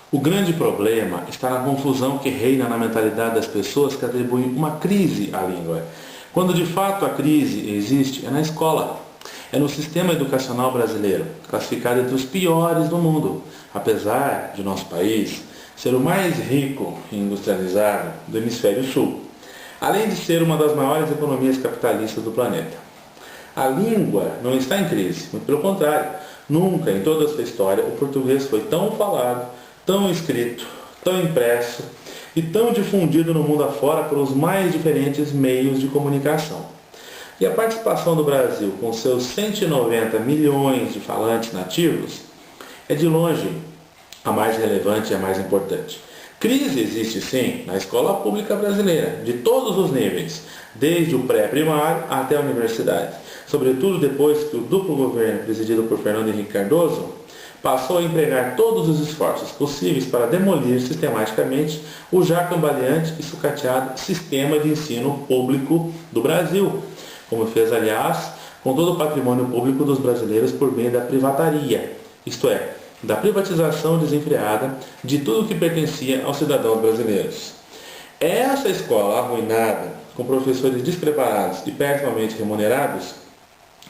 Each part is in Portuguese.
O grande problema está na confusão que reina na mentalidade das pessoas que atribuem uma crise à língua, quando de fato a crise existe é na escola. É no sistema educacional brasileiro, classificado entre os piores do mundo, apesar de nosso país ser o mais rico e industrializado do hemisfério sul, além de ser uma das maiores economias capitalistas do planeta. A língua não está em crise, muito pelo contrário. Nunca em toda a sua história o português foi tão falado, tão escrito, tão impresso e tão difundido no mundo afora por os mais diferentes meios de comunicação. E a participação do Brasil, com seus 190 milhões de falantes nativos, é de longe a mais relevante e a mais importante. Crise existe sim na escola pública brasileira, de todos os níveis, desde o pré-primário até a universidade, sobretudo depois que o duplo governo presidido por Fernando Henrique Cardoso passou a empregar todos os esforços possíveis para demolir sistematicamente o já cambaleante e sucateado sistema de ensino público do Brasil, como fez, aliás, com todo o patrimônio público dos brasileiros por meio da privataria, isto é, da privatização desenfreada de tudo que pertencia aos cidadãos brasileiros. Essa escola arruinada, com professores despreparados e pessimamente remunerados,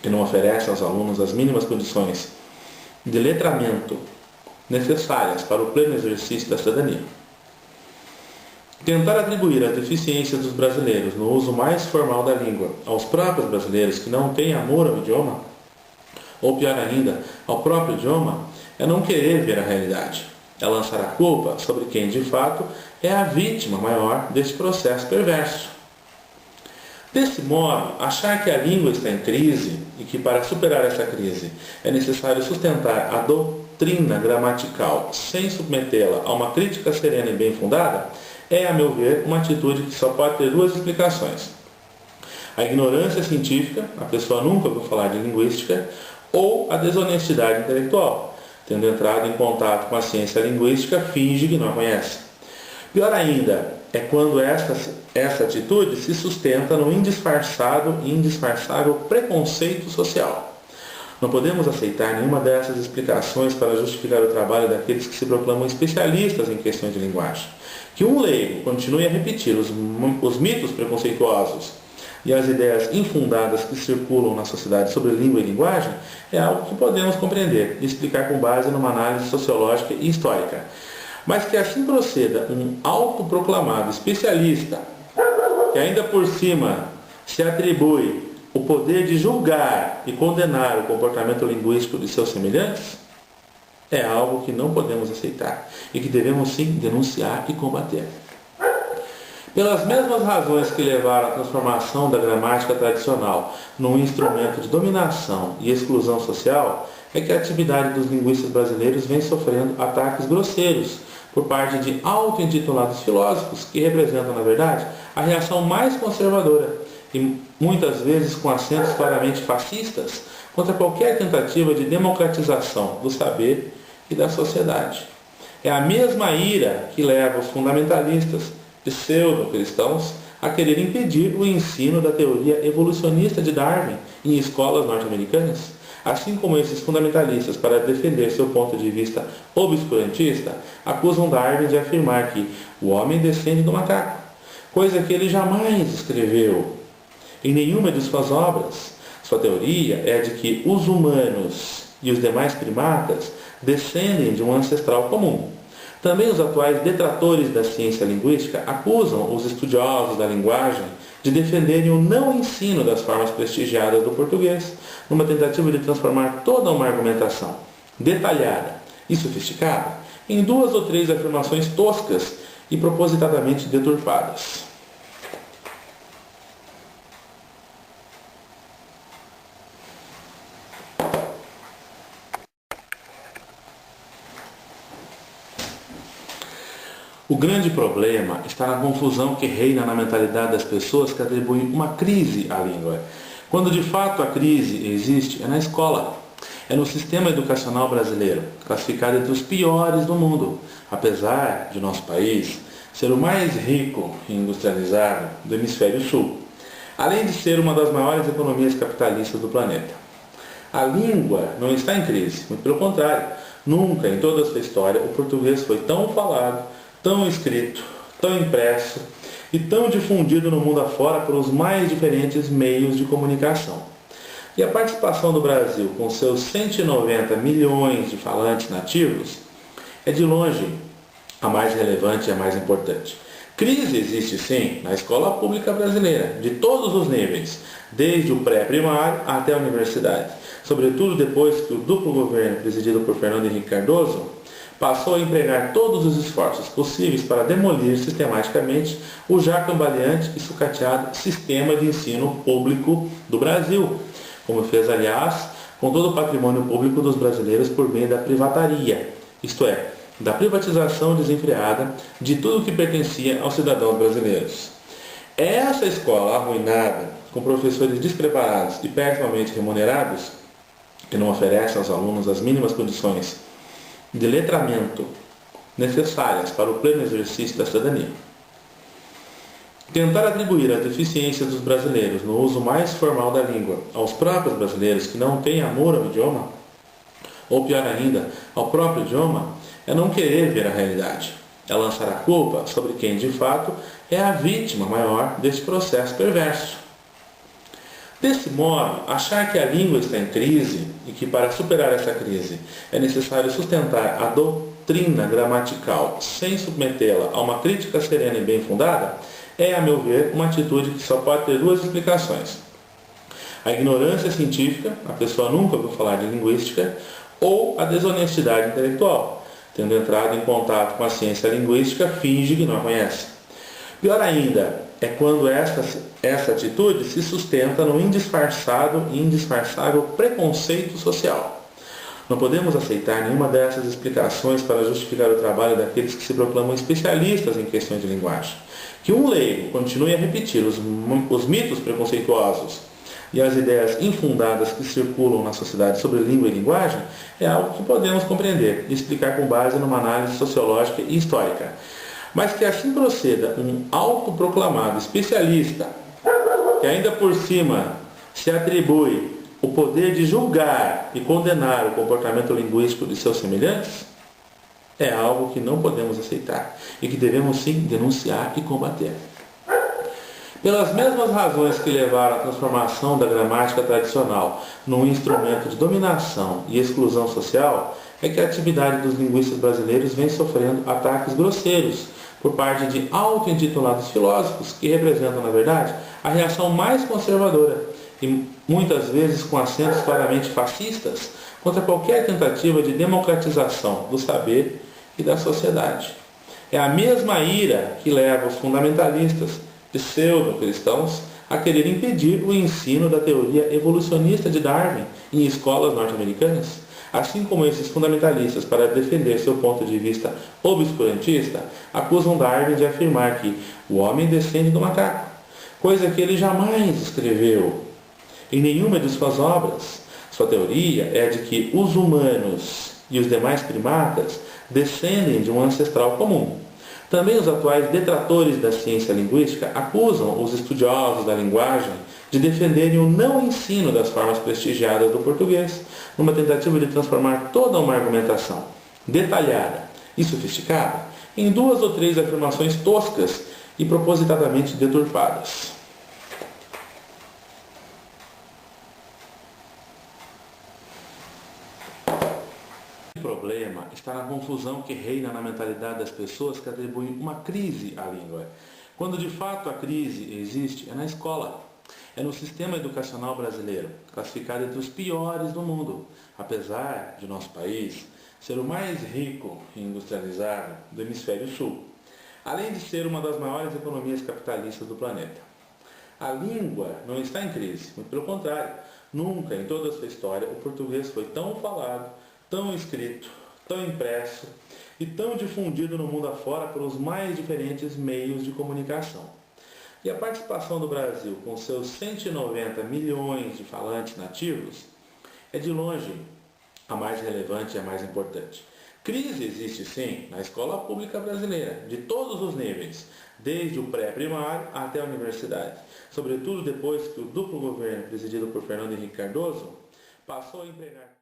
que não oferecem aos alunos as mínimas condições de letramento necessárias para o pleno exercício da cidadania. Tentar atribuir as deficiências dos brasileiros no uso mais formal da língua aos próprios brasileiros que não têm amor ao idioma, ou pior ainda, ao próprio idioma, é não querer ver a realidade. É lançar a culpa sobre quem de fato é a vítima maior deste processo perverso. Desse modo, achar que a língua está em crise e que para superar essa crise é necessário sustentar a doutrina gramatical sem submetê-la a uma crítica serena e bem fundada é, a meu ver, uma atitude que só pode ter duas explicações. A ignorância científica, a pessoa nunca ouviu falar de linguística, ou a desonestidade intelectual, tendo entrado em contato com a ciência linguística, finge que não a conhece. Pior ainda é quando essa atitude se sustenta no indisfarçado e indisfarçável preconceito social. Não podemos aceitar nenhuma dessas explicações para justificar o trabalho daqueles que se proclamam especialistas em questões de linguagem. Que um leigo continue a repetir os mitos preconceituosos e as ideias infundadas que circulam na sociedade sobre língua e linguagem é algo que podemos compreender e explicar com base numa análise sociológica e histórica. Mas que assim proceda um autoproclamado especialista, que ainda por cima se atribui o poder de julgar e condenar o comportamento linguístico de seus semelhantes, é algo que não podemos aceitar e que devemos sim denunciar e combater. Pelas mesmas razões que levaram à transformação da gramática tradicional num instrumento de dominação e exclusão social, é que a atividade dos linguistas brasileiros vem sofrendo ataques grosseiros por parte de auto-intitulados filósofos que representam, na verdade, a reação mais conservadora e muitas vezes com acentos claramente fascistas contra qualquer tentativa de democratização do saber e da sociedade. É a mesma ira que leva os fundamentalistas pseudo-cristãos a querer impedir o ensino da teoria evolucionista de Darwin em escolas norte-americanas, assim como esses fundamentalistas, para defender seu ponto de vista obscurantista, acusam Darwin de afirmar que o homem descende do macaco, coisa que ele jamais escreveu em nenhuma de suas obras. Sua teoria é de que os humanos e os demais primatas descendem de um ancestral comum. Também os atuais detratores da ciência linguística acusam os estudiosos da linguagem de defenderem o não ensino das formas prestigiadas do português, numa tentativa de transformar toda uma argumentação detalhada e sofisticada em duas ou três afirmações toscas e propositadamente deturpadas. O grande problema está na confusão que reina na mentalidade das pessoas que atribuem uma crise à língua, quando de fato a crise existe é na escola. É no sistema educacional brasileiro, classificado entre os piores do mundo, apesar de nosso país ser o mais rico e industrializado do hemisfério sul, além de ser uma das maiores economias capitalistas do planeta. A língua não está em crise, muito pelo contrário. Nunca em toda a sua história o português foi tão falado, tão escrito, tão impresso e tão difundido no mundo afora por os mais diferentes meios de comunicação. E a participação do Brasil, com seus 190 milhões de falantes nativos, é de longe a mais relevante e a mais importante. Crise existe sim na escola pública brasileira, de todos os níveis, desde o pré-primário até a universidade, sobretudo depois que o duplo governo presidido por Fernando Henrique Cardoso passou a empregar todos os esforços possíveis para demolir sistematicamente o já cambaleante e sucateado sistema de ensino público do Brasil, como fez, aliás, com todo o patrimônio público dos brasileiros por meio da privataria, isto é, da privatização desenfreada de tudo que pertencia aos cidadãos brasileiros. Essa escola arruinada, com professores despreparados e pessimamente remunerados, que não oferecem aos alunos as mínimas condições de letramento necessárias para o pleno exercício da cidadania. Tentar atribuir as deficiências dos brasileiros no uso mais formal da língua aos próprios brasileiros que não têm amor ao idioma, ou pior ainda, ao próprio idioma, é não querer ver a realidade. É lançar a culpa sobre quem, de fato, é a vítima maior deste processo perverso. Desse modo, achar que a língua está em crise e que, para superar essa crise, é necessário sustentar a doutrina gramatical sem submetê-la a uma crítica serena e bem fundada, é, a meu ver, uma atitude que só pode ter duas explicações. A ignorância científica, a pessoa nunca ouviu falar de linguística, ou a desonestidade intelectual, tendo entrado em contato com a ciência linguística, finge que não a conhece. Pior ainda, é quando essa atitude se sustenta no indisfarçado e indisfarçável preconceito social. Não podemos aceitar nenhuma dessas explicações para justificar o trabalho daqueles que se proclamam especialistas em questões de linguagem. Que um leigo continue a repetir os mitos preconceituosos e as ideias infundadas que circulam na sociedade sobre língua e linguagem é algo que podemos compreender e explicar com base numa análise sociológica e histórica. Mas que assim proceda um autoproclamado especialista, que ainda por cima se atribui o poder de julgar e condenar o comportamento linguístico de seus semelhantes, é algo que não podemos aceitar e que devemos sim denunciar e combater. Pelas mesmas razões que levaram à transformação da gramática tradicional num instrumento de dominação e exclusão social, é que a atividade dos linguistas brasileiros vem sofrendo ataques grosseiros por parte de auto-intitulados filósofos que representam, na verdade, a reação mais conservadora e muitas vezes com acentos claramente fascistas contra qualquer tentativa de democratização do saber e da sociedade. É a mesma ira que leva os fundamentalistas pseudo-cristãos a querer impedir o ensino da teoria evolucionista de Darwin em escolas norte-americanas, assim como esses fundamentalistas, para defender seu ponto de vista obscurantista, acusam Darwin de afirmar que o homem descende do macaco, coisa que ele jamais escreveu em nenhuma de suas obras. Sua teoria é de que os humanos e os demais primatas descendem de um ancestral comum. Também os atuais detratores da ciência linguística acusam os estudiosos da linguagem de defenderem o não ensino das formas prestigiadas do português, numa tentativa de transformar toda uma argumentação detalhada e sofisticada em duas ou três afirmações toscas e propositadamente deturpadas. O problema está na confusão que reina na mentalidade das pessoas que atribuem uma crise à língua, quando de fato a crise existe é na escola. É no sistema educacional brasileiro, classificado entre os piores do mundo, apesar de nosso país ser o mais rico e industrializado do hemisfério sul, além de ser uma das maiores economias capitalistas do planeta. A língua não está em crise, muito pelo contrário. Nunca em toda a sua história o português foi tão falado, tão escrito, tão impresso e tão difundido no mundo afora por os mais diferentes meios de comunicação. E a participação do Brasil, com seus 190 milhões de falantes nativos, é de longe a mais relevante e a mais importante. Crise existe sim na escola pública brasileira, de todos os níveis, desde o pré-primário até a universidade, sobretudo depois que o duplo governo presidido por Fernando Henrique Cardoso passou a empregar